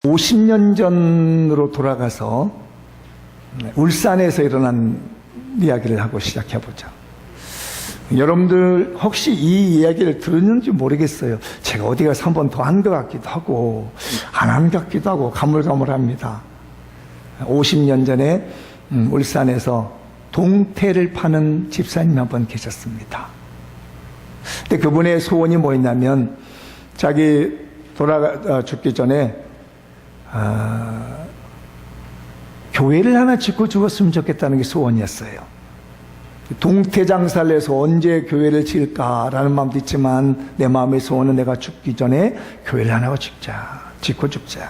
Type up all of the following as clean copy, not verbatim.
50년 전으로 돌아가서 울산에서 일어난 이야기를 하고 시작해보자. 여러분들 혹시 이 이야기를 들었는지 모르겠어요. 제가 어디 가서 한 번 더 한 것 같기도 하고 안 한 것 같기도 하고 가물가물합니다. 50년 전에 울산에서 동태를 파는 집사님이 한 번 계셨습니다. 근데 그분의 소원이 뭐였냐면 자기 죽기 전에 교회를 하나 짓고 죽었으면 좋겠다는 게 소원이었어요. 동태 장사를 해서 언제 교회를 지을까라는 마음도 있지만 내 마음의 소원은 내가 죽기 전에 교회를 하나 짓고 죽자.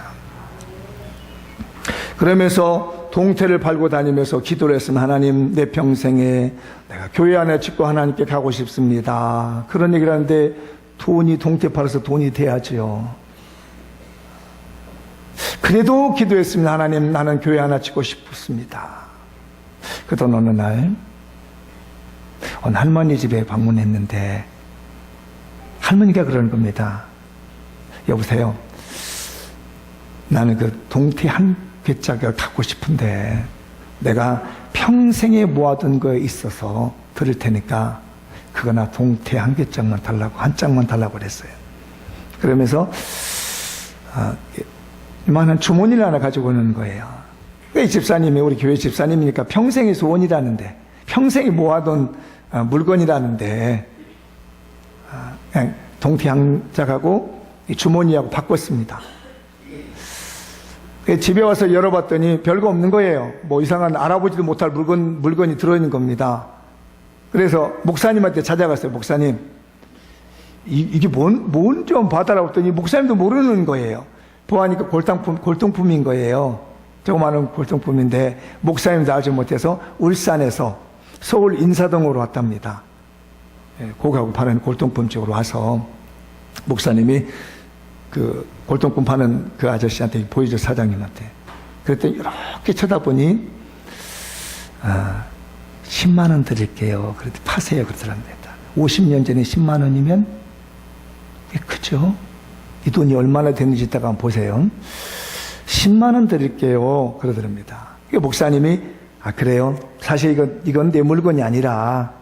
그러면서 동태를 팔고 다니면서 기도를 했으면 하나님 내 평생에 내가 교회 하나 짓고 하나님께 가고 싶습니다. 그런 얘기를 하는데 돈이 동태 팔아서 돈이 돼야지요. 그래도 기도했습니다. 하나님 나는 교회 하나 짓고 싶습니다. 그러던 어느 날 할머니 집에 방문했는데 할머니가 그러는 겁니다. 여보세요. 나는 그 동태 한 괴짝을 갖고 싶은데 내가 평생에 모아둔 거에 있어서 드릴 테니까 그거나 동태 한 괴짝만 달라고 한 짝만 달라고 그랬어요. 그러면서 이만한 주머니를 하나 가지고 오는 거예요. 이 집사님이 우리 교회 집사님이니까 평생의 소원이라는데 평생에 모아둔 물건이라는데 그냥 동태 한 짝하고 주머니하고 바꿨습니다. 집에 와서 열어봤더니 별거 없는 거예요. 뭐 이상한 알아보지도 못할 물건이 들어있는 겁니다. 그래서 목사님한테 찾아갔어요. 목사님, 이게 뭔 좀 봐달라고 했더니 목사님도 모르는 거예요. 보아하니까 골동품인 거예요. 조그마한 골동품인데 목사님도 알지 못해서 울산에서 서울 인사동으로 왔답니다. 고가구 파는 골동품 쪽으로 와서 목사님이 그 골동품 파는 그 아저씨한테 보여줘, 사장님한테. 그랬더니 이렇게 쳐다보니 10만 원 드릴게요. 그랬더니 파세요 그러더랍니다. 50년 전에 10만 원이면 크죠? 이 돈이 얼마나 됐는지 이따가 한번 보세요. 10만 원 드릴게요 그러더랍니다. 목사님이 그래요? 사실 이건 내 물건이 아니라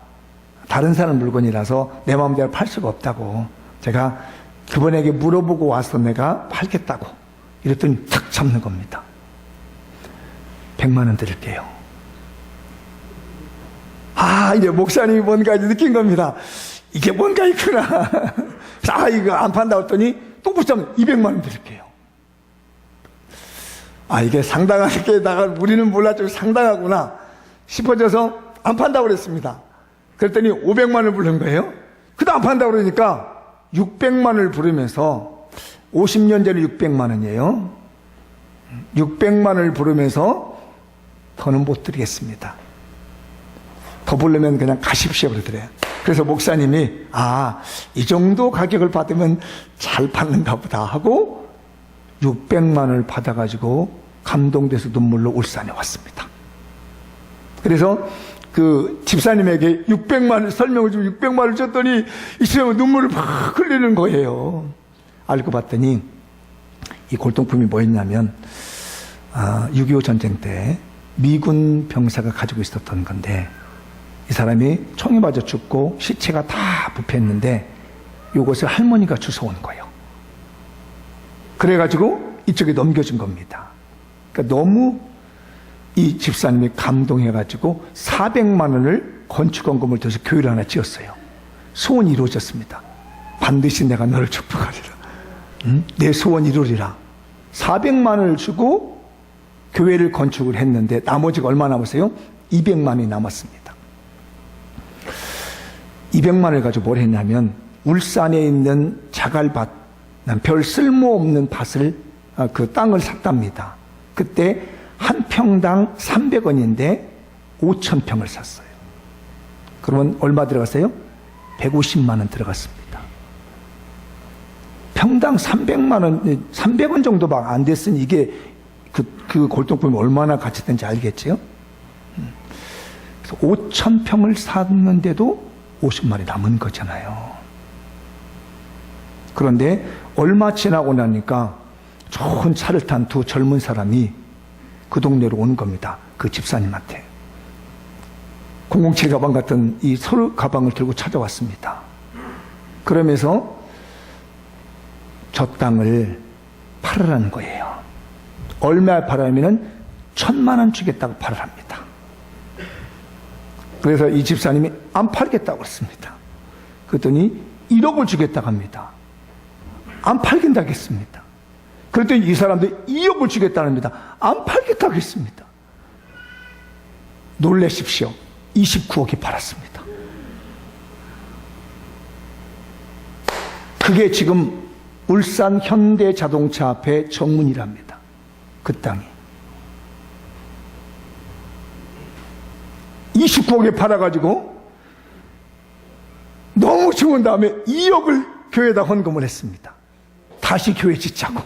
다른 사람 물건이라서 내 마음대로 팔 수가 없다고. 제가 그분에게 물어보고 와서 내가 팔겠다고. 이랬더니 탁 잡는 겁니다. 100만 원 드릴게요. 이제 목사님이 뭔가 느낀 겁니다. 이게 뭔가 있구나. 이거 안 판다고 했더니 또 붙잡는 200만 원 드릴게요. 이게 상당하게 우리는 몰랐죠. 상당하구나 싶어져서 안 판다고 그랬습니다. 그랬더니 500만 원을 부른 거예요. 그도 안 판다고 그러니까 600만 원을 부르면서 50년 전에 600만 원이에요. 600만 원을 부르면서 더는 못 드리겠습니다. 더 부르면 그냥 가십시오 그러더래요. 그래서 목사님이 이 정도 가격을 받으면 잘 받는가 보다 하고 600만 원을 받아가지고 감동돼서 눈물로 울산에 왔습니다. 그래서 그 집사님에게 600만 원 설명을 주고 600만 원을 줬더니 이 사람은 눈물을 막 흘리는 거예요. 알고 봤더니 이 골동품이 뭐였냐면 6.25 전쟁 때 미군 병사가 가지고 있었던 건데 이 사람이 총에 맞아 죽고 시체가 다 부패했는데 이것을 할머니가 주워온 거예요. 그래가지고 이쪽에 넘겨준 겁니다. 그러니까 너무 이 집사님이 감동해가지고 400만 원을 건축원금을 들여서 교회를 하나 지었어요. 소원이 이루어졌습니다. 반드시 내가 너를 축복하리라. 내 소원 이루리라. 400만 원을 주고 교회를 건축을 했는데 나머지가 얼마 남았어요? 200만 원이 남았습니다. 200만 원을 가지고 뭘 했냐면 울산에 있는 자갈밭, 별 쓸모없는 밭을 그 땅을 샀답니다. 그때 한 평당 300원인데 5,000평을 샀어요. 그러면 얼마 들어갔어요? 150만 원 들어갔습니다. 평당 300만 원, 300원 정도밖에 안 됐으니 이게 그 골동품이 얼마나 가치 있는지 알겠죠? 그래서 5,000평을 샀는데도 50만 원이 남은 거잖아요. 그런데 얼마 지나고 나니까 좋은 차를 탄 두 젊은 사람이 그 동네로 오는 겁니다. 그 집사님한테. 007 가방 같은 이 소를 가방을 들고 찾아왔습니다. 그러면서 저 땅을 팔으라는 거예요. 얼마에 팔으면은 1,000만 원 주겠다고 팔으랍니다. 그래서 이 집사님이 안 팔겠다고 그랬습니다. 그랬더니 1억을 주겠다고 합니다. 안 팔긴다고 했습니다. 그랬더니 이 사람도 2억을 주겠다고 합니다. 안 팔겠다고 했습니다. 놀라십시오. 29억이 팔았습니다. 그게 지금 울산 현대자동차 앞에 정문이랍니다. 그 땅이. 29억에 팔아가지고 너무 좋은 다음에 2억을 교회에다 헌금을 했습니다. 다시 교회 짓자고.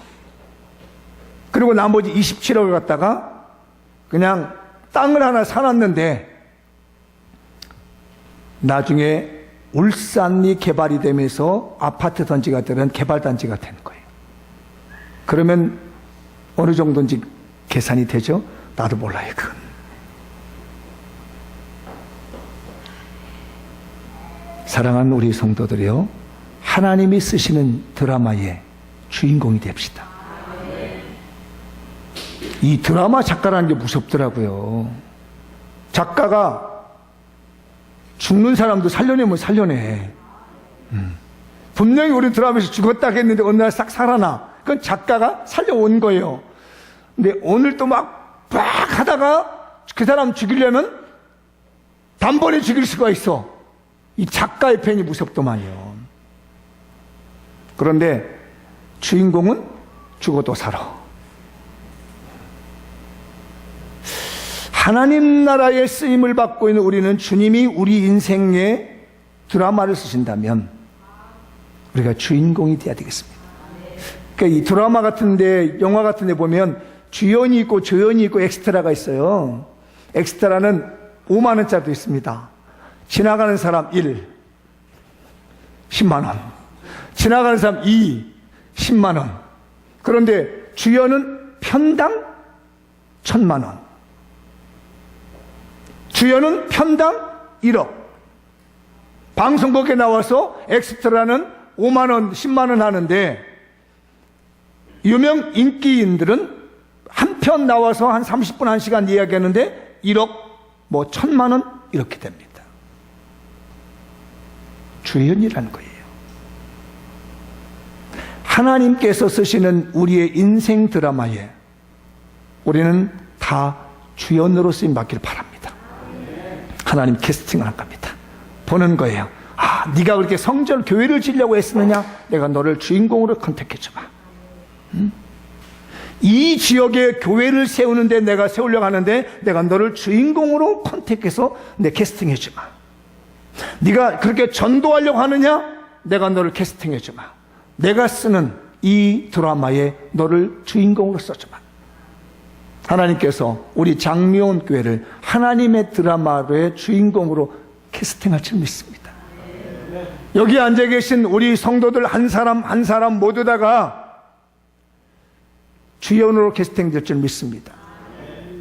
그리고 나머지 27억을 갖다가 그냥 땅을 하나 사놨는데 나중에 울산이 개발이 되면서 아파트 단지가 되는 개발단지가 된 거예요. 그러면 어느 정도인지 계산이 되죠? 나도 몰라요, 그건. 사랑하는 우리 성도들이요, 하나님이 쓰시는 드라마의 주인공이 됩시다. 이 드라마 작가라는 게 무섭더라고요. 작가가 죽는 사람도 살려내면 살려내. 분명히 우리 드라마에서 죽었다고 했는데 어느 날 싹 살아나. 그건 작가가 살려온 거예요. 근데 오늘 또 막 하다가 그 사람 죽이려면 단번에 죽일 수가 있어. 이 작가의 펜이 무섭더만요. 그런데 주인공은 죽어도 살아. 하나님 나라의 쓰임을 받고 있는 우리는 주님이 우리 인생에 드라마를 쓰신다면 우리가 주인공이 돼야 되겠습니다. 그러니까 이 드라마 같은데, 영화 같은데 보면 주연이 있고 조연이 있고 엑스트라가 있어요. 엑스트라는 5만 원짜리도 있습니다. 지나가는 사람 1, 10만 원. 지나가는 사람 2, 10만 원. 그런데 주연은 편당 1,000만 원. 주연은 편당 1억. 방송국에 나와서 엑스트라는 5만 원, 10만 원 하는데 유명 인기인들은 한 편 나와서 한 30분, 1시간 이야기하는데 1억, 뭐 1,000만 원 이렇게 됩니다. 주연이라는 거예요. 하나님께서 쓰시는 우리의 인생 드라마에 우리는 다 주연으로 쓰임 받기를 바랍니다. 하나님 캐스팅을 할 겁니다. 보는 거예요. 아, 네가 그렇게 성전 교회를 지려고 했으느냐? 내가 너를 주인공으로 컨택해 주마. 이 지역에 교회를 세우는데 내가 세우려고 하는데 내가 너를 주인공으로 컨택해서 내 캐스팅해 주마. 네가 그렇게 전도하려고 하느냐? 내가 너를 캐스팅해 주마. 내가 쓰는 이 드라마에 너를 주인공으로 써주마. 하나님께서 우리 장미온 교회를 하나님의 드라마의 주인공으로 캐스팅할 줄 믿습니다. 여기 앉아 계신 우리 성도들 한 사람 한 사람 모두 다가 주연으로 캐스팅될 줄 믿습니다.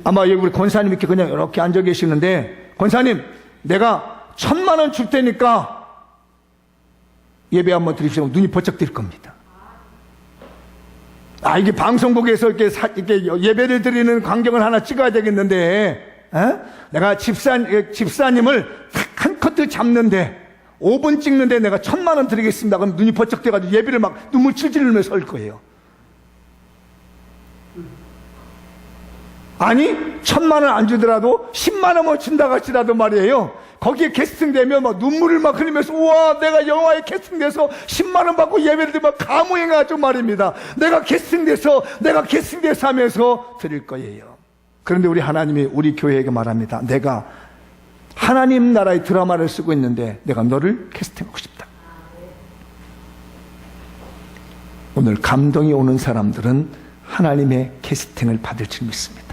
아마 여기 우리 권사님 이렇게 그냥 이렇게 앉아 계시는데, 권사님 내가 1,000만 원 줄 테니까 예배 한번 드리시면 눈이 번쩍 뜰 겁니다. 아, 이게 방송국에서 이렇게 예배를 드리는 광경을 하나 찍어야 되겠는데, 내가 집사님을 한 커트 잡는데 5분 찍는데 내가 1,000만 원 드리겠습니다. 그럼 눈이 번쩍 떠가지고 예배를 막 눈물 칠질 흘리면서 설 거예요. 아니 1,000만 원 안 주더라도 10만 원만 준다고 할지라도 말이에요, 거기에 캐스팅되면 막 눈물을 막 흘리면서 우와 내가 영화에 캐스팅돼서 10만 원 받고 예배를 드리면 감흥해가지고 말입니다. 내가 캐스팅돼서 하면서 드릴 거예요. 그런데 우리 하나님이 우리 교회에게 말합니다. 내가 하나님 나라의 드라마를 쓰고 있는데 내가 너를 캐스팅하고 싶다. 오늘 감동이 오는 사람들은 하나님의 캐스팅을 받을 줄 믿습니다.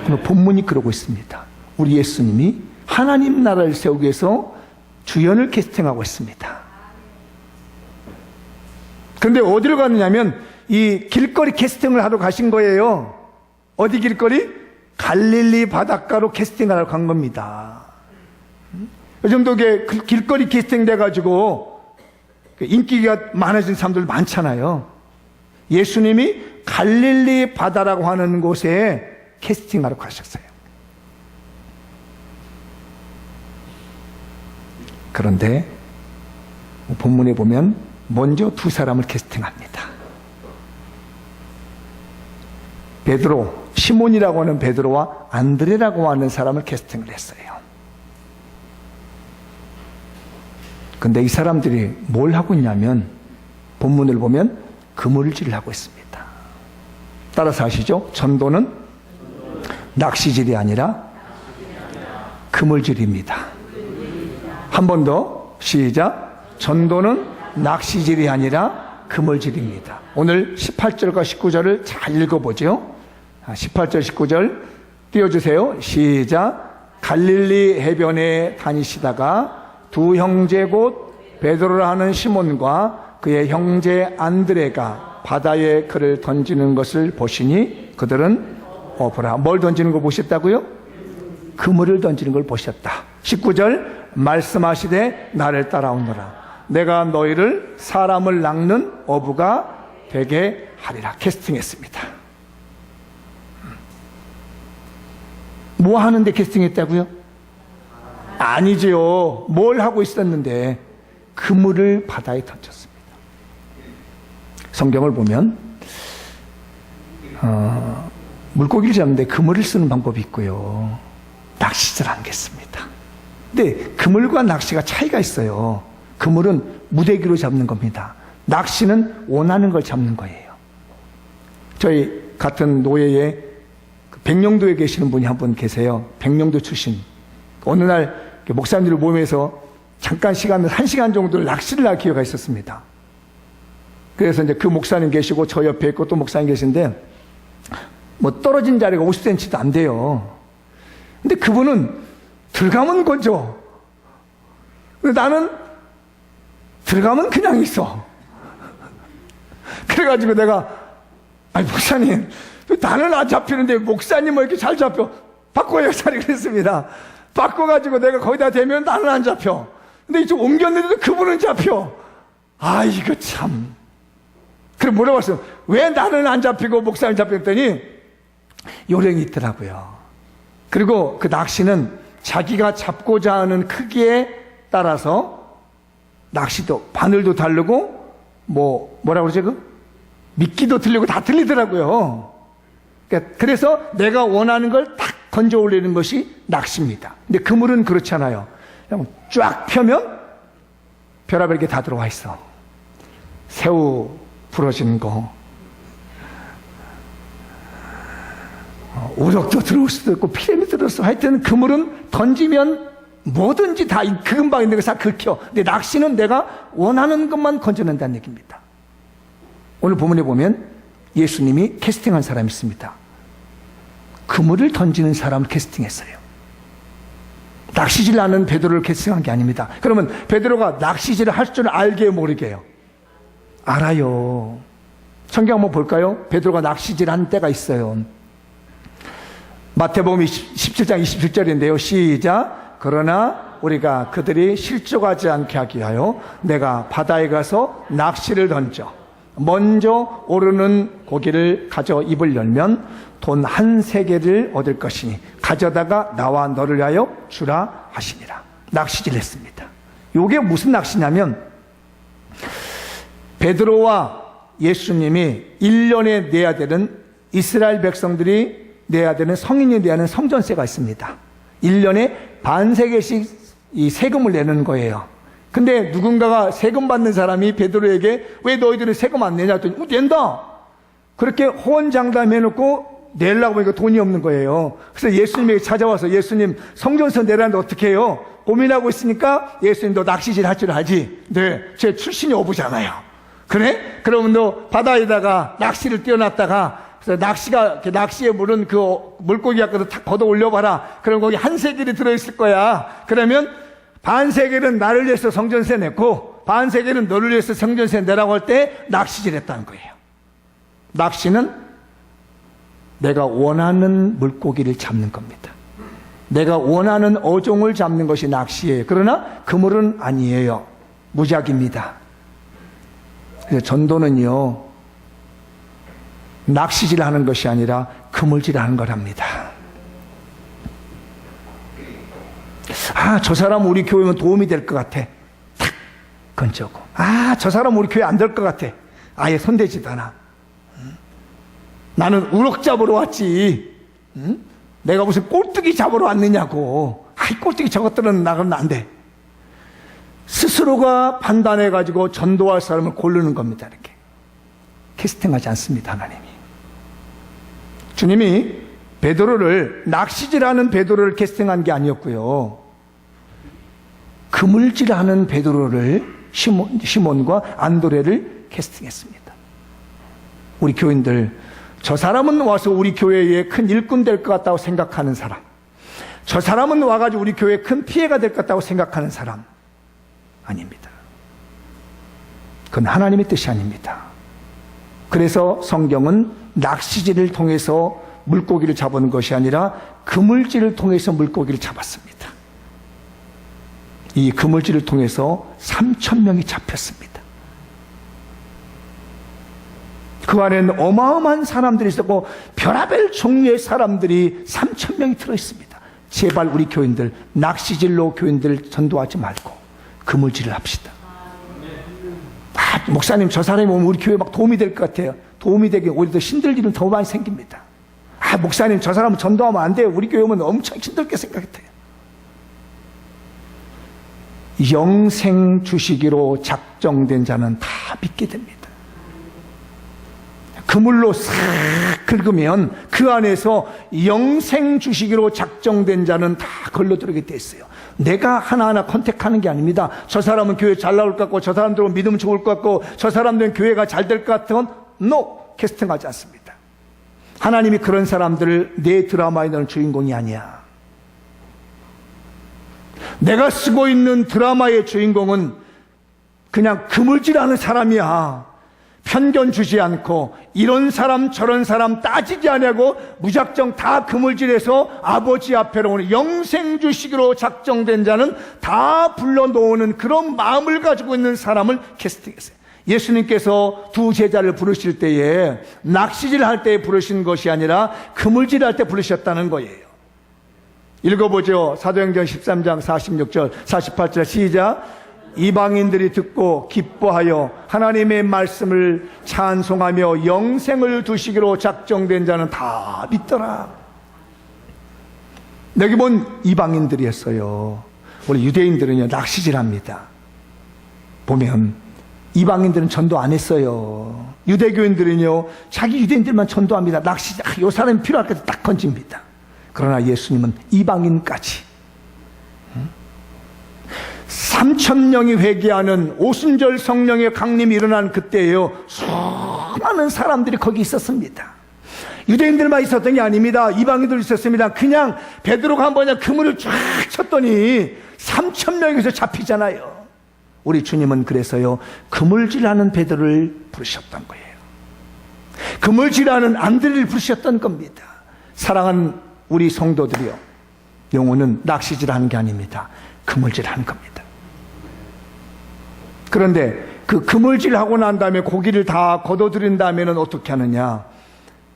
오늘 본문이 그러고 있습니다. 우리 예수님이 하나님 나라를 세우기 위해서 주연을 캐스팅하고 있습니다. 그런데 어디로 가느냐면 이 길거리 캐스팅을 하러 가신 거예요. 어디 길거리? 갈릴리 바닷가로 캐스팅하러 간 겁니다. 요즘도 길거리 캐스팅 돼가지고 인기가 많아진 사람들 많잖아요. 예수님이 갈릴리 바다라고 하는 곳에 캐스팅하러 가셨어요. 그런데 본문에 보면 먼저 두 사람을 캐스팅합니다. 베드로, 시몬이라고 하는 베드로와 안드레라고 하는 사람을 캐스팅을 했어요. 근데 이 사람들이 뭘 하고 있냐면 본문을 보면 그물질을 하고 있습니다. 따라서 아시죠? 전도는 낚시질이 아니라 그물질입니다. 한 번 더 시작. 전도는 낚시질이 아니라 그물질입니다. 오늘 18절과 19절을 잘 읽어보죠. 18절 19절 띄워주세요. 시작. 갈릴리 해변에 다니시다가 두 형제 곧 베드로라 하는 시몬과 그의 형제 안드레가 바다에 그를 던지는 것을 보시니 그들은 보라. 뭘 던지는 거 보셨다고요? 그물을 던지는 걸 보셨다. 19절 말씀하시되 나를 따라오너라. 내가 너희를 사람을 낚는 어부가 되게 하리라. 캐스팅했습니다. 뭐 하는데 캐스팅했다고요? 아니지요. 뭘 하고 있었는데 그물을 바다에 던졌습니다. 성경을 보면 물고기를 잡는데 그물을 쓰는 방법이 있고요. 낚시질 않겠습니다. 근데 그물과 낚시가 차이가 있어요. 그물은 무대기로 잡는 겁니다. 낚시는 원하는 걸 잡는 거예요. 저희 같은 노예에 백령도에 계시는 분이 한 분 계세요. 백령도 출신. 어느 날 목사님들을 모임에서 잠깐 시간을 1시간 정도를 낚시를 할 기회가 있었습니다. 그래서 이제 그 목사님 계시고 저 옆에 있고 또 목사님 계신데 뭐 떨어진 자리가 50cm도 안 돼요. 근데 그분은 들어가면 거죠. 근데 나는 들어가면 그냥 있어. 그래가지고 내가 아니 목사님 나는 안 잡히는데 목사님은 이렇게 잘 잡혀. 바꿔요 자리 그랬습니다. 바꿔가지고 내가 거기다 대면 나는 안 잡혀. 근데 이쪽 옮겼는데도 그분은 잡혀. 아 이거 참. 그래 물어봤어요. 왜 나는 안 잡히고 목사님 잡혔더니 요령이 있더라고요. 그리고 그 낚시는 자기가 잡고자 하는 크기에 따라서 낚시도 바늘도 다르고 뭐라고 그러지? 미끼도 틀리고 다 틀리더라고요. 그래서 내가 원하는 걸 탁 건져 올리는 것이 낚시입니다. 근데 그물은 그렇잖아요. 그냥 쫙 펴면 별하별 게 다 들어와 있어. 새우 부러진 거, 우럭도 들어올 수도 있고 피레미 들어서 하여튼 그물은 던지면 뭐든지 다 그 근방 있는 거 다 긁혀. 근데 낚시는 내가 원하는 것만 건져낸다는 얘기입니다. 오늘 본문에 보면 예수님이 캐스팅한 사람이 있습니다. 그물을 던지는 사람을 캐스팅했어요. 낚시질 않은 베드로를 캐스팅한 게 아닙니다. 그러면 베드로가 낚시질을 할 줄 알게 모르게요? 알아요. 성경 한번 볼까요? 베드로가 낚시질 한 때가 있어요. 마태복음 17장 27절인데요. 시작. 그러나 우리가 그들이 실족하지 않게 하기 위하여 내가 바다에 가서 낚시를 던져 먼저 오르는 고기를 가져 입을 열면 돈 한 세겔을 얻을 것이니 가져다가 나와 너를 위하여 주라 하시니라. 낚시질 했습니다. 이게 무슨 낚시냐면 베드로와 예수님이 1년에 내야 되는 이스라엘 백성들이 내야 되는 성인이 내야 하는 성전세가 있습니다. 1년에 반세겔씩 이 세금을 내는 거예요. 근데 누군가가 세금 받는 사람이 베드로에게 왜 너희들은 세금 안 내냐 했더니 낸다. 그렇게 호언장담해놓고 내려고 보니까 돈이 없는 거예요. 그래서 예수님에게 찾아와서 예수님 성전세 내라는데 어떻게 해요? 고민하고 있으니까 예수님 너 낚시질 할 줄 알지? 네, 제 출신이 어부잖아요. 그래? 그러면 너 바다에다가 낚시를 띄워놨다가 그래서 낚시에 물은 그 물고기 아까도 탁 걷어 올려봐라. 그럼 거기 한 세겔이 들어있을 거야. 그러면 반 세겔은 나를 위해서 성전세 냈고 반 세겔은 너를 위해서 성전세 내라고 할 때 낚시질 했다는 거예요. 낚시는 내가 원하는 물고기를 잡는 겁니다. 내가 원하는 어종을 잡는 것이 낚시예요. 그러나 그물은 아니에요. 무작입니다. 그래서 전도는요, 낚시질 하는 것이 아니라 그물질 하는 거랍니다. 아, 저 사람 우리 교회면 도움이 될 것 같아. 탁 건져고. 아, 저 사람 우리 교회 안 될 것 같아. 아예 손대지도 않아. 나는 우럭 잡으러 왔지. 내가 무슨 꼴뚜기 잡으러 왔느냐고. 아이, 꼴뚜기 저것들은 나가면 안 돼. 스스로가 판단해가지고 전도할 사람을 고르는 겁니다. 이렇게 캐스팅하지 않습니다. 하나님이. 주님이 베드로를, 낚시질하는 베드로를 캐스팅한 게 아니었고요, 그물질하는 베드로를, 시몬과 안드레를 캐스팅했습니다. 우리 교인들, 저 사람은 와서 우리 교회에 큰 일꾼 될 것 같다고 생각하는 사람, 저 사람은 와가지고 우리 교회에 큰 피해가 될 것 같다고 생각하는 사람 아닙니다. 그건 하나님의 뜻이 아닙니다. 그래서 성경은 낚시질을 통해서 물고기를 잡은 것이 아니라 그물질을 통해서 물고기를 잡았습니다. 이 그물질을 통해서 3,000명이 잡혔습니다. 그 안에는 어마어마한 사람들이 있었고 별의별 종류의 사람들이 3,000명이 들어있습니다. 제발 우리 교인들, 낚시질로 교인들을 전도하지 말고 그물질을 합시다. 아, 목사님 저 사람이 오면 우리 교회 막 도움이 될 것 같아요. 도움이 되게 오히려 더 힘들 일은 더 많이 생깁니다. 아, 목사님 저 사람은 전도하면 안 돼요. 우리 교회 오면 엄청 힘들게 생각했대요. 영생 주시기로 작정된 자는 다 믿게 됩니다. 그물로 싹 긁으면 그 안에서 영생 주시기로 작정된 자는 다 걸러들게 돼 있어요. 내가 하나하나 컨택하는 게 아닙니다. 저 사람은 교회 잘 나올 것 같고, 저 사람들은 믿으면 좋을 것 같고, 저 사람들은 교회가 잘 될 것 같은, no! 캐스팅하지 않습니다. 하나님이 그런 사람들을 내 드라마에 넣은 주인공이 아니야. 내가 쓰고 있는 드라마의 주인공은 그냥 그물질하는 사람이야. 편견 주지 않고 이런 사람 저런 사람 따지지 않냐고 무작정 다 그물질해서 아버지 앞에로 오는 영생 주시기로 작정된 자는 다 불러놓는 그런 마음을 가지고 있는 사람을 캐스팅했어요. 예수님께서 두 제자를 부르실 때에 낚시질 할 때 부르신 것이 아니라 그물질 할 때 부르셨다는 거예요. 읽어보죠. 사도행전 13장 46절 48절 시작. 이방인들이 듣고 기뻐하여 하나님의 말씀을 찬송하며 영생을 두시기로 작정된 자는 다 믿더라. 여기 본 이방인들이었어요. 원래 유대인들은요 낚시질합니다. 보면 이방인들은 전도 안 했어요. 유대교인들은요 자기 유대인들만 전도합니다. 낚시, 요 사람이 필요할 때 딱 건집니다. 그러나 예수님은 이방인까지 3,000명이 회개하는 오순절 성령의 강림이 일어난 그때예요. 수많은 사람들이 거기 있었습니다. 유대인들만 있었던 게 아닙니다. 이방인들도 있었습니다. 그냥 베드로가 한 번에 그물을 쫙 쳤더니 3,000명에서 잡히잖아요. 우리 주님은 그래서요 그물질하는 베드로를 부르셨던 거예요. 그물질하는 안드레를 부르셨던 겁니다. 사랑하는 우리 성도들이요, 영혼은 낚시질하는 게 아닙니다. 그물질하는 겁니다. 그런데 그 그물질하고 난 다음에 고기를 다 걷어들인 다음에는 어떻게 하느냐.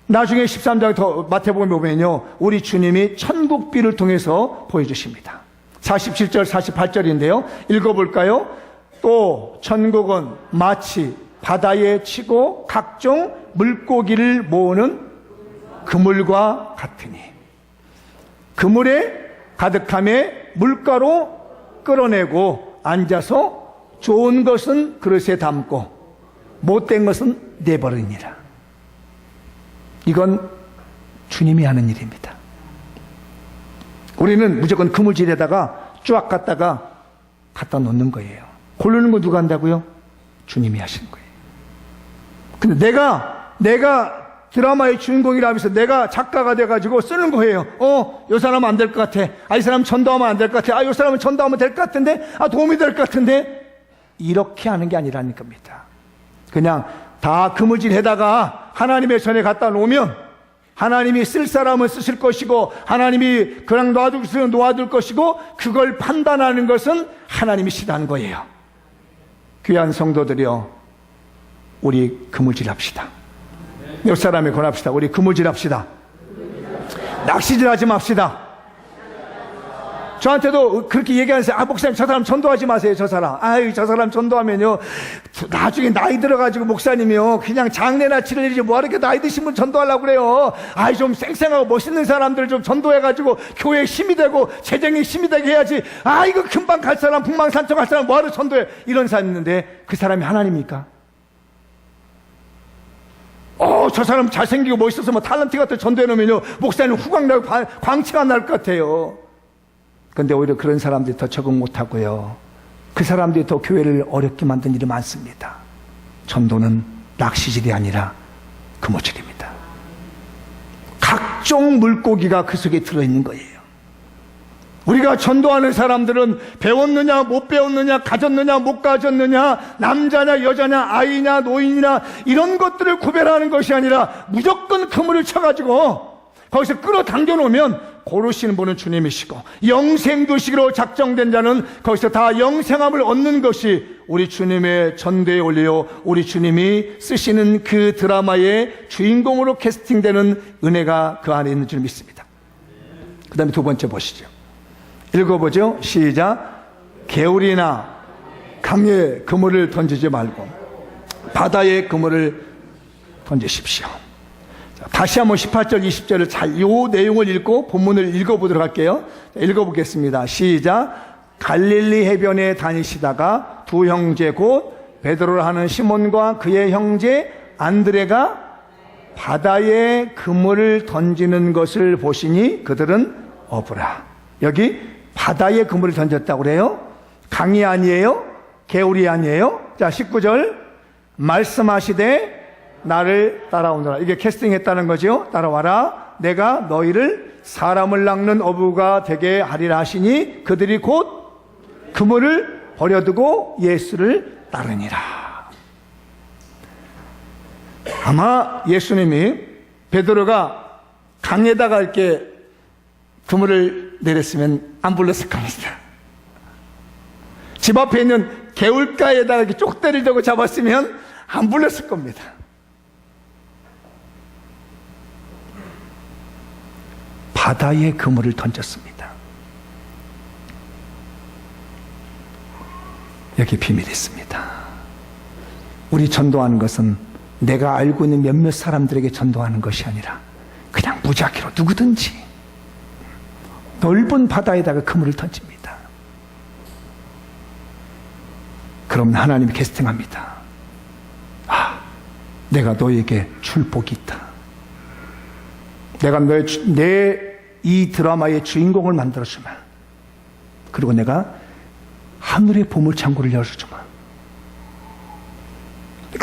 나중에 13장 더 마태복음에 보면요 우리 주님이 천국비를 통해서 보여주십니다. 47절 48절인데요 읽어볼까요? 또 천국은 마치 바다에 치고 각종 물고기를 모으는 그물과 같으니 그물에 가득함에 물가로 끌어내고 앉아서 좋은 것은 그릇에 담고 못된 것은 내버리니라. 이건 주님이 하는 일입니다. 우리는 무조건 그물질에다가 쫙 갖다가 갖다 놓는 거예요. 고르는 거 누가 한다고요? 주님이 하시는 거예요. 근데 내가 드라마의 주인공이라면서 내가 작가가 돼가지고 쓰는 거예요. 요 사람은 안 될 것 같아. 이 사람 전도하면 안 될 것 같아. 요 사람은 전도하면 될 것 같은데. 도움이 될 것 같은데. 이렇게 하는 게 아니라는 겁니다. 그냥 다 그물질에다가 하나님의 전에 갖다 놓으면 하나님이 쓸 사람은 쓰실 것이고 하나님이 그냥 놔둘 수는 놓아둘 것이고 그걸 판단하는 것은 하나님이시라는 거예요. 귀한 성도들이여, 우리 그물질합시다. 몇 사람에 권합시다. 우리 그물질합시다. 낚시질하지 맙시다. 저한테도 그렇게 얘기하면서, 목사님 저 사람 전도하지 마세요. 저 사람 전도하면요 나중에 나이 들어가지고 목사님이요 그냥 장례나 치를 일이지 뭐하러 이렇게 나이 드신 분 전도하려고 그래요. 좀 쌩쌩하고 멋있는 사람들 좀 전도해가지고 교회에 힘이 되고 재정에 힘이 되게 해야지. 이거 금방 갈 사람, 북망산청 갈 사람 뭐하러 전도해. 이런 사람 있는데 그 사람이 하나님입니까? 저 사람 잘생기고 멋있어서 뭐 탤런트 같은 전도해 놓으면요 목사님 후광나고 광채가 날 것 같아요. 근데 오히려 그런 사람들이 더 적응 못하고요, 그 사람들이 더 교회를 어렵게 만든 일이 많습니다. 전도는 낚시질이 아니라 그물질입니다. 각종 물고기가 그 속에 들어있는 거예요. 우리가 전도하는 사람들은 배웠느냐 못 배웠느냐, 가졌느냐 못 가졌느냐, 남자냐 여자냐, 아이냐 노인이냐, 이런 것들을 구별하는 것이 아니라 무조건 그물을 쳐가지고 거기서 끌어당겨 놓으면 고르시는 분은 주님이시고, 영생 도시기로 작정된 자는 거기서 다 영생함을 얻는 것이 우리 주님의 전도의 원리요, 우리 주님이 쓰시는 그 드라마의 주인공으로 캐스팅되는 은혜가 그 안에 있는 줄 믿습니다. 그 다음에 두 번째 보시죠. 읽어보죠. 시작. 개울이나 강에 그물을 던지지 말고 바다에 그물을 던지십시오. 다시 한번 18절 20절을 잘 요 내용을 읽고 본문을 읽어보도록 할게요. 읽어보겠습니다. 시작. 갈릴리 해변에 다니시다가 두 형제 곧 베드로를 하는 시몬과 그의 형제 안드레가 바다에 그물을 던지는 것을 보시니 그들은 어부라. 여기 바다에 그물을 던졌다고 그래요. 강이 아니에요, 개울이 아니에요. 자, 19절. 말씀하시되 나를 따라오너라. 이게 캐스팅했다는 거죠. 따라와라. 내가 너희를 사람을 낚는 어부가 되게 하리라 하시니 그들이 곧 그물을 버려두고 예수를 따르니라. 아마 예수님이 베드로가 강에다가 이렇게 그물을 내렸으면 안 불렀을 겁니다. 집 앞에 있는 개울가에다가 이렇게 쪽대를 대고 잡았으면 안 불렀을 겁니다. 바다에 그물을 던졌습니다. 여기 비밀이 있습니다. 우리 전도하는 것은 내가 알고 있는 몇몇 사람들에게 전도하는 것이 아니라 그냥 무작위로 누구든지 넓은 바다에다가 그물을 던집니다. 그럼 하나님이 캐스팅합니다. 내가 너에게 줄 복이 있다. 내가 내 이 드라마의 주인공을 만들어주마. 그리고 내가 하늘의 보물창고를 열어주마.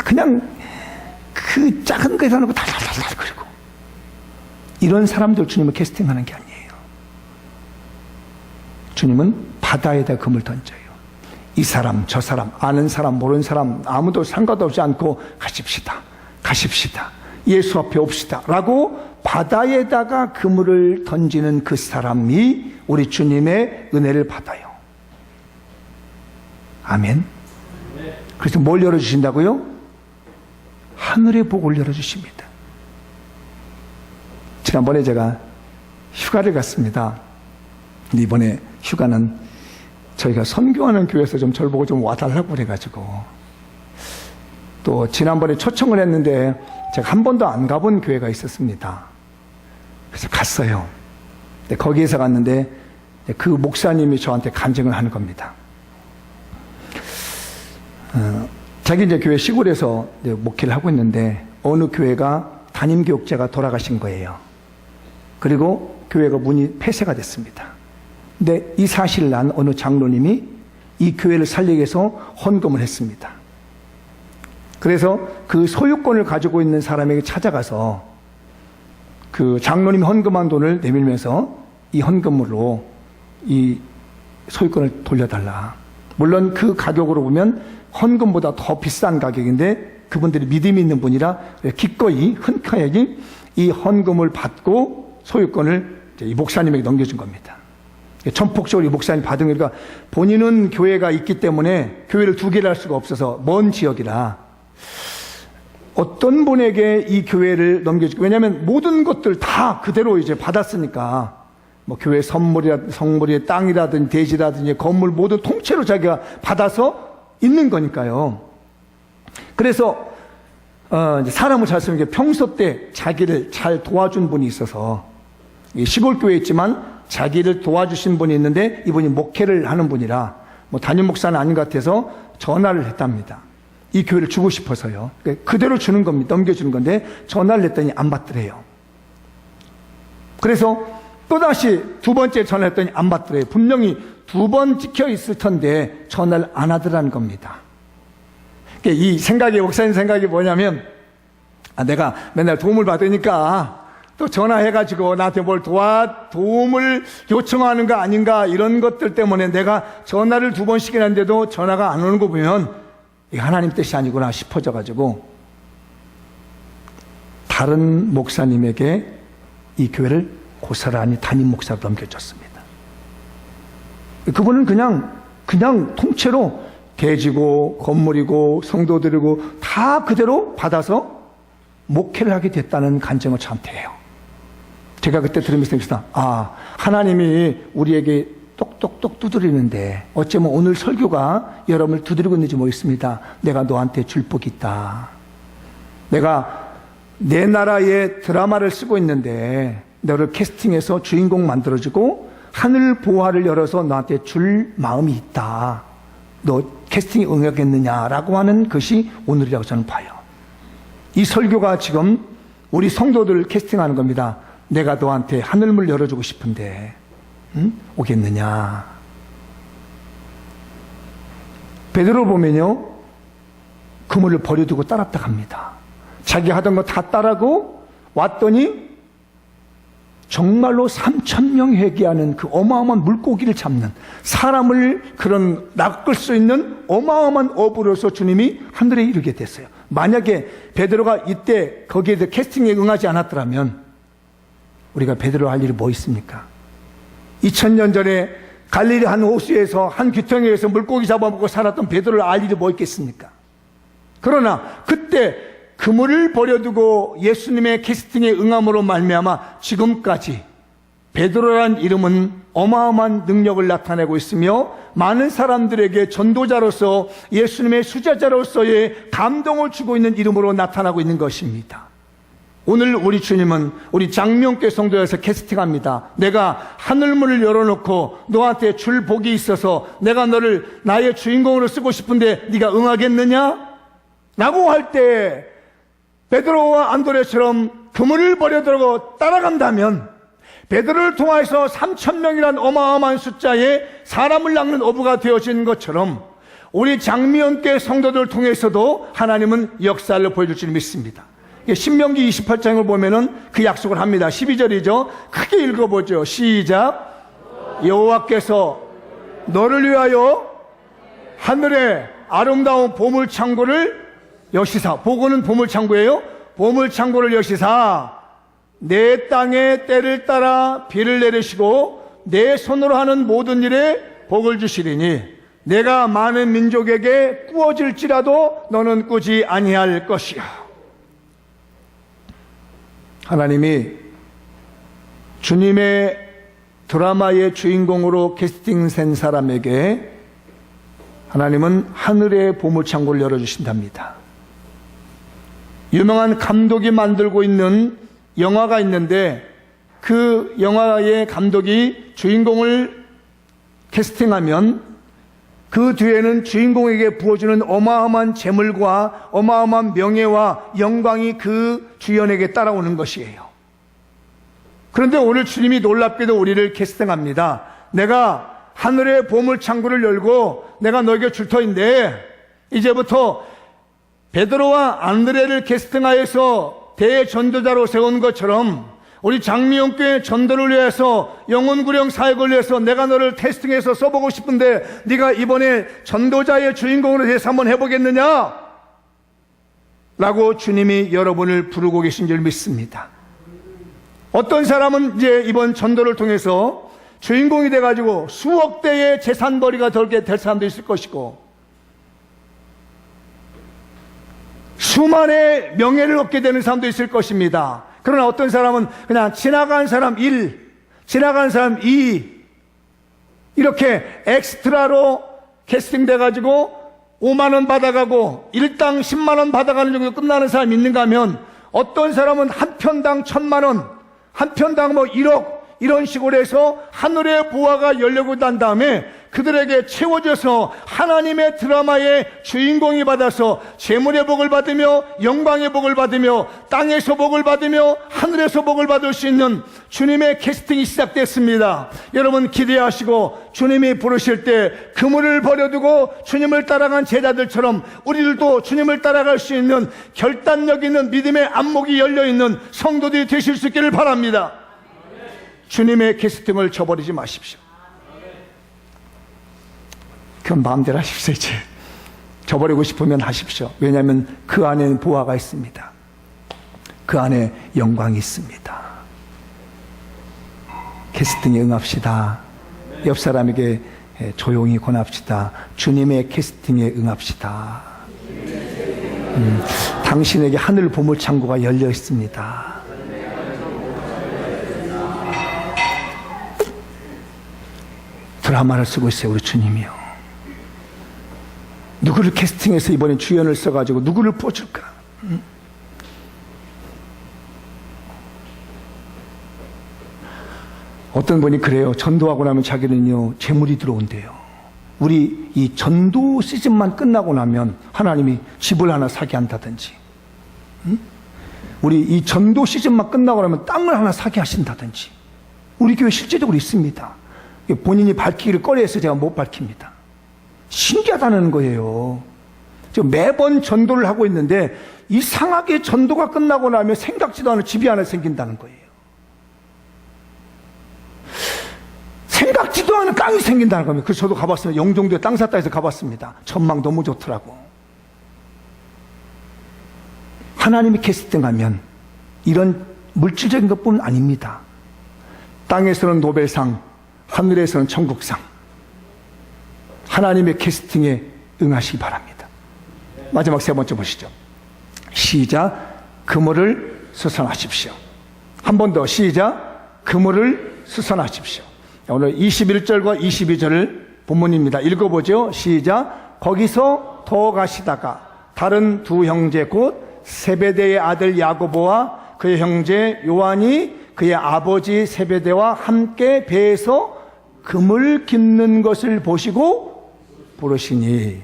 그냥 그 작은 거에다 놓고 달달달달 그리고 이런 사람들 주님은 캐스팅하는 게 아니에요. 주님은 바다에다 그물 던져요. 이 사람 저 사람 아는 사람 모르는 사람 아무도 상관없지 않고 가십시다. 예수 앞에 옵시다 라고 바다에다가 그물을 던지는 그 사람이 우리 주님의 은혜를 받아요. 아멘. 그래서 뭘 열어주신다고요? 하늘의 복을 열어주십니다. 지난번에 제가 휴가를 갔습니다. 근데 이번에 휴가는 저희가 선교하는 교회에서 좀 저를 보고 좀 와달라고 그래가지고, 또 지난번에 초청을 했는데 제가 한 번도 안 가본 교회가 있었습니다. 그래서 갔어요. 근데 거기에서 갔는데 그 목사님이 저한테 간증을 하는 겁니다. 자기 이제 교회 시골에서 이제 목회를 하고 있는데 어느 교회가 담임교육자가 돌아가신 거예요. 그리고 교회가 문이 폐쇄가 됐습니다. 근데 이 사실을 난 어느 장로님이 이 교회를 살리기 위해서 헌금을 했습니다. 그래서 그 소유권을 가지고 있는 사람에게 찾아가서 그 장로님이 헌금한 돈을 내밀면서 이 헌금으로 이 소유권을 돌려달라. 물론 그 가격으로 보면 헌금보다 더 비싼 가격인데 그분들이 믿음이 있는 분이라 기꺼이 흔쾌히 이 헌금을 받고 소유권을 이 목사님에게 넘겨준 겁니다. 전폭적으로 이 목사님 받은 거니까 본인은 교회가 있기 때문에 교회를 두 개를 할 수가 없어서 먼 지역이라 어떤 분에게 이 교회를 넘겨주고, 왜냐하면 모든 것들 다 그대로 이제 받았으니까 뭐 교회 성물이 땅이라든지 대지라든지 건물 모두 통째로 자기가 받아서 있는 거니까요. 그래서 이제 사람을 잘 쓰는 게 평소 때 자기를 잘 도와준 분이 있어서 시골 교회에 있지만 자기를 도와주신 분이 있는데 이분이 목회를 하는 분이라 뭐 담임 목사는 아닌 것 같아서 전화를 했답니다. 이 교회를 주고 싶어서요. 그대로 주는 겁니다. 넘겨주는 건데 전화를 했더니 안 받더래요. 그래서 또다시 두 번째 전화했더니 안 받더래요. 분명히 두 번 찍혀 있을 텐데 전화를 안 하더라는 겁니다. 이 생각이, 목사님 생각이 뭐냐면, 내가 맨날 도움을 받으니까 또 전화해가지고 나한테 뭘 도움을 요청하는 거 아닌가, 이런 것들 때문에 내가 전화를 두 번씩이나 했는데도 전화가 안 오는 거 보면 이게 하나님 뜻이 아니구나 싶어져가지고 다른 목사님에게 이 교회를 고스란히 담임 목사로 넘겨줬습니다. 그분은 그냥 통째로 대지고 건물이고 성도들이고 다 그대로 받아서 목회를 하게 됐다는 간증을 저한테 해요. 제가 그때 들으면서 하나님이 우리에게 똑똑똑 두드리는데 어쩌면 오늘 설교가 여러분을 두드리고 있는지 모르겠습니다. 내가 너한테 줄 복이 있다. 내가 내 나라의 드라마를 쓰고 있는데 너를 캐스팅해서 주인공 만들어주고 하늘 보화를 열어서 너한테 줄 마음이 있다. 너 캐스팅에 응하겠느냐라고 하는 것이 오늘이라고 저는 봐요. 이 설교가 지금 우리 성도들을 캐스팅하는 겁니다. 내가 너한테 하늘문을 열어주고 싶은데 오겠느냐. 베드로 보면요, 그물을 버려두고 따랐다 갑니다. 자기 하던 거 다 따라고 왔더니 정말로 3,000명 회개하는 그 어마어마한 물고기를 잡는, 사람을 그런 낚을 수 있는 어마어마한 어부로서 주님이 하늘에 이르게 됐어요. 만약에 베드로가 이때 거기에 대해 캐스팅에 응하지 않았더라면 우리가 베드로 할 일이 뭐 있습니까? 2000년 전에 갈릴리 한 호수에서 한 귀퉁이에서 물고기 잡아먹고 살았던 베드로를 알 일이 뭐 있겠습니까? 그러나 그때 그물을 버려두고 예수님의 캐스팅에 응함으로 말미암아 지금까지 베드로라는 이름은 어마어마한 능력을 나타내고 있으며 많은 사람들에게 전도자로서 예수님의 수제자로서의 감동을 주고 있는 이름으로 나타나고 있는 것입니다. 오늘 우리 주님은 우리 장명교회 성도에서 캐스팅합니다. 내가 하늘문을 열어놓고 너한테 줄 복이 있어서 내가 너를 나의 주인공으로 쓰고 싶은데 네가 응하겠느냐? 라고 할 때 베드로와 안드레처럼 그물을 버려두고 따라간다면 베드로를 통해서 3,000명이란 어마어마한 숫자의 사람을 낚는 어부가 되어진 것처럼 우리 장미연교회 성도들을 통해서도 하나님은 역사를 보여줄 줄 믿습니다. 신명기 28장을 보면은 그 약속을 합니다. 12절이죠. 크게 읽어보죠. 시작. 여호와께서 너를 위하여 하늘에 아름다운 보물창고를 여시사, 보고는 보물창고예요. 보물창고를 여시사 내 땅에 때를 따라 비를 내리시고 내 손으로 하는 모든 일에 복을 주시리니 내가 많은 민족에게 꾸어질지라도 너는 꾸지 아니할 것이야. 하나님이 주님의 드라마의 주인공으로 캐스팅된 사람에게 하나님은 하늘의 보물창고를 열어주신답니다. 유명한 감독이 만들고 있는 영화가 있는데 그 영화의 감독이 주인공을 캐스팅하면 그 뒤에는 주인공에게 부어주는 어마어마한 재물과 어마어마한 명예와 영광이 그 주연에게 따라오는 것이에요. 그런데 오늘 주님이 놀랍게도 우리를 캐스팅합니다. 내가 하늘의 보물창고를 열고 내가 너에게 줄 터인데 이제부터 베드로와 안드레를 캐스팅하여서 대전도자로 세운 것처럼 우리 장미연교회 전도를 위해서 영혼구령 사역을 위해서 내가 너를 캐스팅해서 써보고 싶은데 네가 이번에 전도자의 주인공으로 대해서 한번 해보겠느냐? 라고 주님이 여러분을 부르고 계신 줄 믿습니다. 어떤 사람은 이제 이번 전도를 통해서 주인공이 돼가지고 수억 대의 재산벌이가 될 사람도 있을 것이고, 수만의 명예를 얻게 되는 사람도 있을 것입니다. 그러나 어떤 사람은 그냥 지나간 사람 1, 지나간 사람 2, 이렇게 엑스트라로 캐스팅 돼가지고 5만원 받아가고 일당 10만원 받아가는 정도 끝나는 사람이 있는가 하면, 어떤 사람은 한 편당 1,000만원, 한 편당 1억, 이런 식으로 해서 하늘의 보화가 열려고 난 다음에 그들에게 채워져서 하나님의 드라마의 주인공이 받아서 재물의 복을 받으며 영광의 복을 받으며 땅에서 복을 받으며 하늘에서 복을 받을 수 있는 주님의 캐스팅이 시작됐습니다. 여러분 기대하시고 주님이 부르실 때 그물을 버려두고 주님을 따라간 제자들처럼 우리들도 주님을 따라갈 수 있는 결단력 있는 믿음의 안목이 열려있는 성도들이 되실 수 있기를 바랍니다. 주님의 캐스팅을 저버리지 마십시오. 그건 마음대로 하십시오. 이제 저버리고 싶으면 하십시오. 왜냐하면 그 안에는 보화가 있습니다. 그 안에 영광이 있습니다. 캐스팅에 응합시다. 옆 사람에게 조용히 권합시다. 주님의 캐스팅에 응합시다. 당신에게 하늘 보물창고가 열려 있습니다. 드라마를 쓰고 있어요, 우리 주님이요. 누구를 캐스팅해서 이번에 주연을 써가지고 누구를 뽑을까? 어떤 분이 그래요. 전도하고 나면 자기는요, 재물이 들어온대요. 우리 이 전도 시즌만 끝나고 나면 하나님이 집을 하나 사게 한다든지, 우리 이 전도 시즌만 끝나고 나면 땅을 하나 사게 하신다든지, 우리 교회 실제적으로 있습니다. 본인이 밝히기를 꺼려해서 제가 못 밝힙니다. 신기하다는 거예요. 지금 매번 전도를 하고 있는데 이상하게 전도가 끝나고 나면 생각지도 않은 집이 하나 생긴다는 거예요. 생각지도 않은 땅이 생긴다는 겁니다. 그래서 저도 가봤습니다. 영종도에 땅 샀다 해서 가봤습니다. 전망 너무 좋더라고. 하나님이 캐스팅하면 이런 물질적인 것뿐 아닙니다. 땅에서는 노벨상, 하늘에서는 천국상. 하나님의 캐스팅에 응하시기 바랍니다. 마지막 세 번째 보시죠. 시작. 그물을 수선하십시오. 한 번 더. 시작. 그물을 수선하십시오. 오늘 21절과 22절을 본문입니다. 읽어보죠. 시작. 거기서 더 가시다가 다른 두 형제 곧 세베대의 아들 야고보와 그의 형제 요한이 그의 아버지 세베대와 함께 배에서 그물 깁는 것을 보시고 부르시니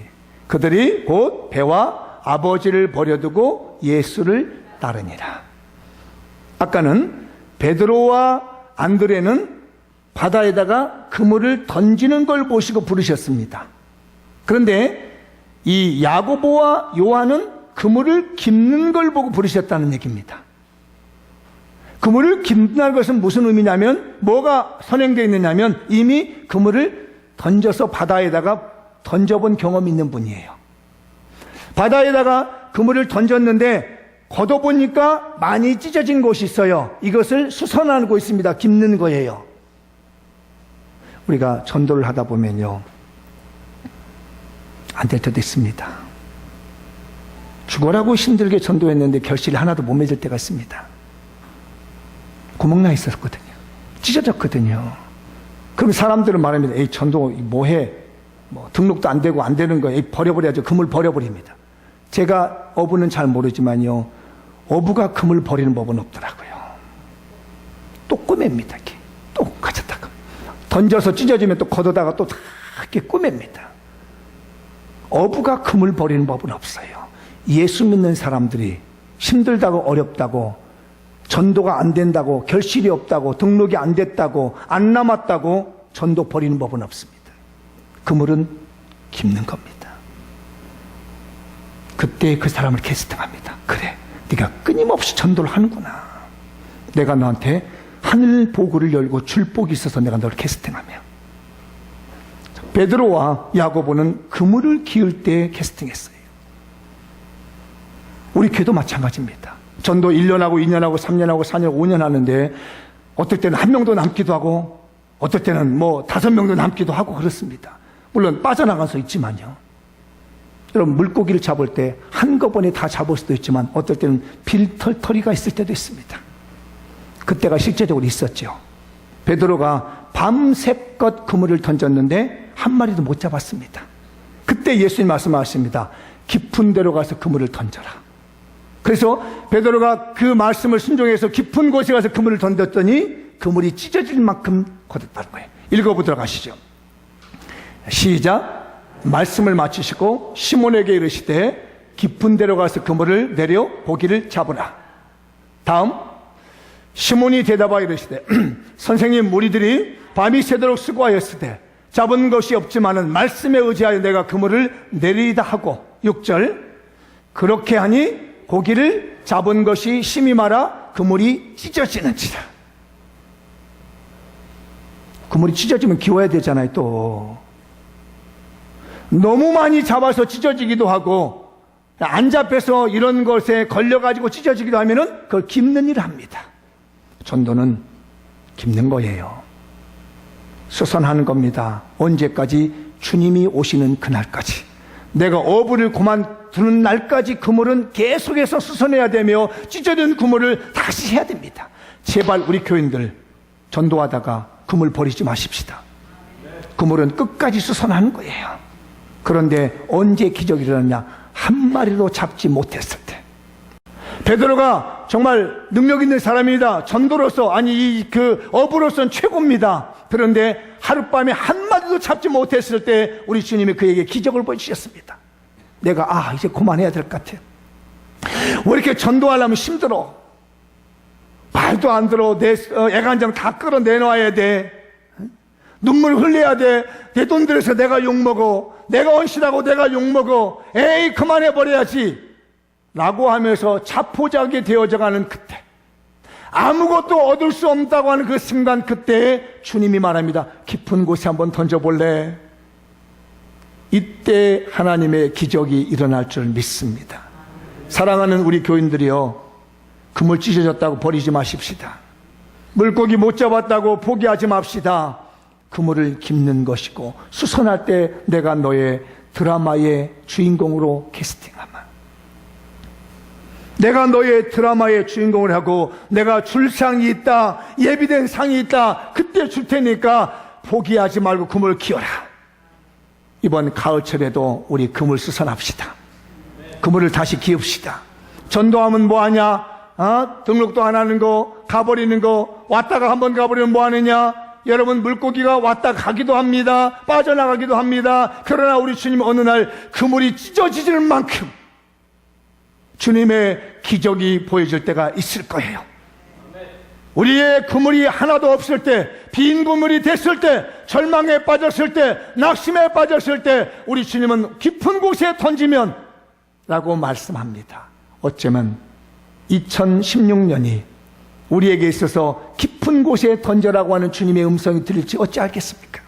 그들이 곧 배와 아버지를 버려두고 예수를 따르니라. 아까는 베드로와 안드레는 바다에다가 그물을 던지는 걸 보시고 부르셨습니다. 그런데 이 야고보와 요한은 그물을 깁는 걸 보고 부르셨다는 얘기입니다. 그물을 깁는 것은 무슨 의미냐면, 뭐가 선행되어 있느냐면 이미 그물을 던져서 바다에다가 던져본 경험이 있는 분이에요. 바다에다가 그물을 던졌는데 걷어보니까 많이 찢어진 곳이 있어요. 이것을 수선하고 있습니다. 깁는 거예요. 우리가 전도를 하다 보면요, 안 될 때도 있습니다. 죽어라고 힘들게 전도했는데 결실이 하나도 못 맺을 때가 있습니다. 구멍나 있었거든요. 찢어졌거든요. 그럼 사람들은 말합니다. 에이, 전도 뭐해? 등록도 안 되고 안 되는 거예요. 버려버려야죠. 그물 버려버립니다. 제가 어부는 잘 모르지만요, 어부가 그물 버리는 법은 없더라고요. 또 꼬맵니다. 이렇게. 또 가졌다가 던져서 찢어지면 또 걷어다가 또 이렇게 꼬맵니다. 어부가 그물 버리는 법은 없어요. 예수 믿는 사람들이 힘들다고 어렵다고, 전도가 안 된다고, 결실이 없다고, 등록이 안 됐다고, 안 남았다고 전도 버리는 법은 없습니다. 그물은 깁는 겁니다. 그때 그 사람을 캐스팅합니다. 그래, 네가 끊임없이 전도를 하는구나. 내가 너한테 하늘 보고를 열고 줄 복이 있어서 내가 너를 캐스팅하며. 베드로와 야고보는 그물을 기울 때 캐스팅했어요. 우리 교회도 마찬가지입니다. 전도 1년하고 2년하고 3년하고 4년, 5년 하는데 어떨 때는 한 명도 남기도 하고 어떨 때는 5명도 남기도 하고 그렇습니다. 물론 빠져나간 수 있지만요. 여러분, 물고기를 잡을 때 한꺼번에 다 잡을 수도 있지만 어떨 때는 빌털터리가 있을 때도 있습니다. 그때가 실제적으로 있었죠. 베드로가 밤새껏 그물을 던졌는데 한 마리도 못 잡았습니다. 그때 예수님 말씀하십니다. 깊은 데로 가서 그물을 던져라. 그래서 베드로가 그 말씀을 순종해서 깊은 곳에 가서 그물을 던졌더니 그물이 찢어질 만큼 거뒀다는 거예요. 읽어보도록 하시죠. 시작. 말씀을 마치시고 시몬에게 이르시되 깊은 데로 가서 그물을 내려 고기를 잡으라. 다음. 시몬이 대답하여 이르시되 선생님, 우리들이 밤이 새도록 수고하였으되 잡은 것이 없지만은 말씀에 의지하여 내가 그물을 내리다 하고 6절. 그렇게 하니 고기를 잡은 것이 심히 많아 그물이 찢어지는지라. 그물이 찢어지면 기워야 되잖아요. 또 너무 많이 잡아서 찢어지기도 하고 안 잡혀서 이런 것에 걸려가지고 찢어지기도 하면은 그걸 깁는 일을 합니다. 전도는 깁는 거예요. 수선하는 겁니다. 언제까지? 주님이 오시는 그날까지. 내가 어부를 그만두는 날까지 그물은 계속해서 수선해야 되며 찢어진 그물을 다시 해야 됩니다. 제발 우리 교인들 전도하다가 그물 버리지 마십시다. 그물은 끝까지 수선하는 거예요. 그런데 언제 기적이 일어났냐? 한 마리도 잡지 못했을 때. 베드로가 정말 능력 있는 사람입니다. 전도로서, 아니 그 어부로서는 최고입니다. 그런데 하룻밤에 한 마리도 잡지 못했을 때 우리 주님이 그에게 기적을 보여주셨습니다. 내가 이제 그만해야 될 것 같아. 왜 이렇게 전도하려면 힘들어? 말도 안 들어. 내 애간장 다 끌어내놔야 돼. 눈물 흘려야 돼. 내 돈 들여서 내가 욕먹어. 내가 헌신하고 내가 욕먹어. 에이, 그만해버려야지. 라고 하면서 자포자기에 되어져가는 그때, 아무것도 얻을 수 없다고 하는 그 순간, 그때에 주님이 말합니다. 깊은 곳에 한번 던져볼래? 이때 하나님의 기적이 일어날 줄 믿습니다. 사랑하는 우리 교인들이요, 그물 찢어졌다고 버리지 마십시다. 물고기 못 잡았다고 포기하지 맙시다. 그물을 깁는 것이고, 수선할 때 내가 너의 드라마의 주인공으로 캐스팅하마. 내가 너의 드라마의 주인공을 하고 내가 줄 상이 있다, 예비된 상이 있다, 그때 줄 테니까 포기하지 말고 그물 키워라. 이번 가을철에도 우리 그물 수선합시다. 그물을 다시 키웁시다. 전도하면 뭐하냐? 등록도 안 하는 거, 가버리는 거, 왔다가 한번 가버리면 뭐하느냐? 여러분, 물고기가 왔다 가기도 합니다. 빠져나가기도 합니다. 그러나 우리 주님 어느 날 그물이 찢어지질 만큼 주님의 기적이 보여질 때가 있을 거예요. 우리의 그물이 하나도 없을 때, 빈 그물이 됐을 때, 절망에 빠졌을 때, 낙심에 빠졌을 때 우리 주님은 깊은 곳에 던지면 라고 말씀합니다. 어쩌면 2016년이 우리에게 있어서 깊은 곳에 던져라고 하는 주님의 음성이 들릴지 어찌 알겠습니까?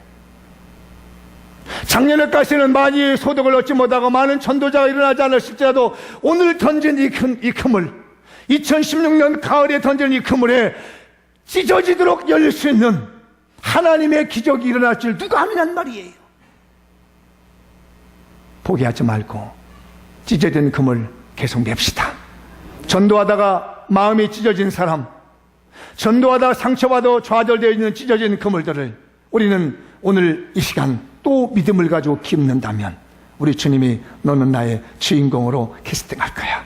작년에까지는 많이 소득을 얻지 못하고 많은 전도자가 일어나지 않았을지라도 오늘 던진 이 그물, 2016년 가을에 던진 이 그물에 찢어지도록 열릴 수 있는 하나님의 기적이 일어날 줄 누가 아느냔 말이에요. 포기하지 말고 찢어진 그물 계속 냅시다. 전도하다가 마음이 찢어진 사람, 전도하다가 상처받아 좌절되어 있는 찢어진 그물들을 우리는 오늘 이 시간 또 믿음을 가지고 깁는다면 우리 주님이 너는 나의 주인공으로 캐스팅할 거야.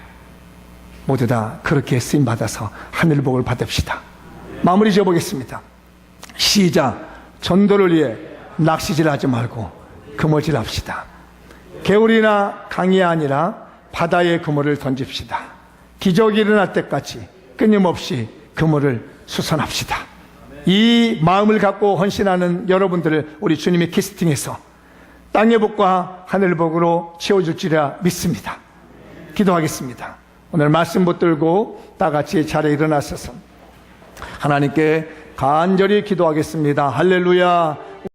모두 다 그렇게 쓰임받아서 하늘복을 받읍시다. 마무리 지어보겠습니다. 시작. 전도를 위해 낚시질하지 말고 그물질합시다. 개울이나 강이 아니라 바다에 그물을 던집시다. 기적이 일어날 때까지 끊임없이 그물을 수선합시다. 이 마음을 갖고 헌신하는 여러분들을 우리 주님이 캐스팅해서 땅의 복과 하늘 복으로 채워줄지라 믿습니다. 기도하겠습니다. 오늘 말씀 붙들고 다 같이 자리에 일어나셔서 하나님께 간절히 기도하겠습니다. 할렐루야.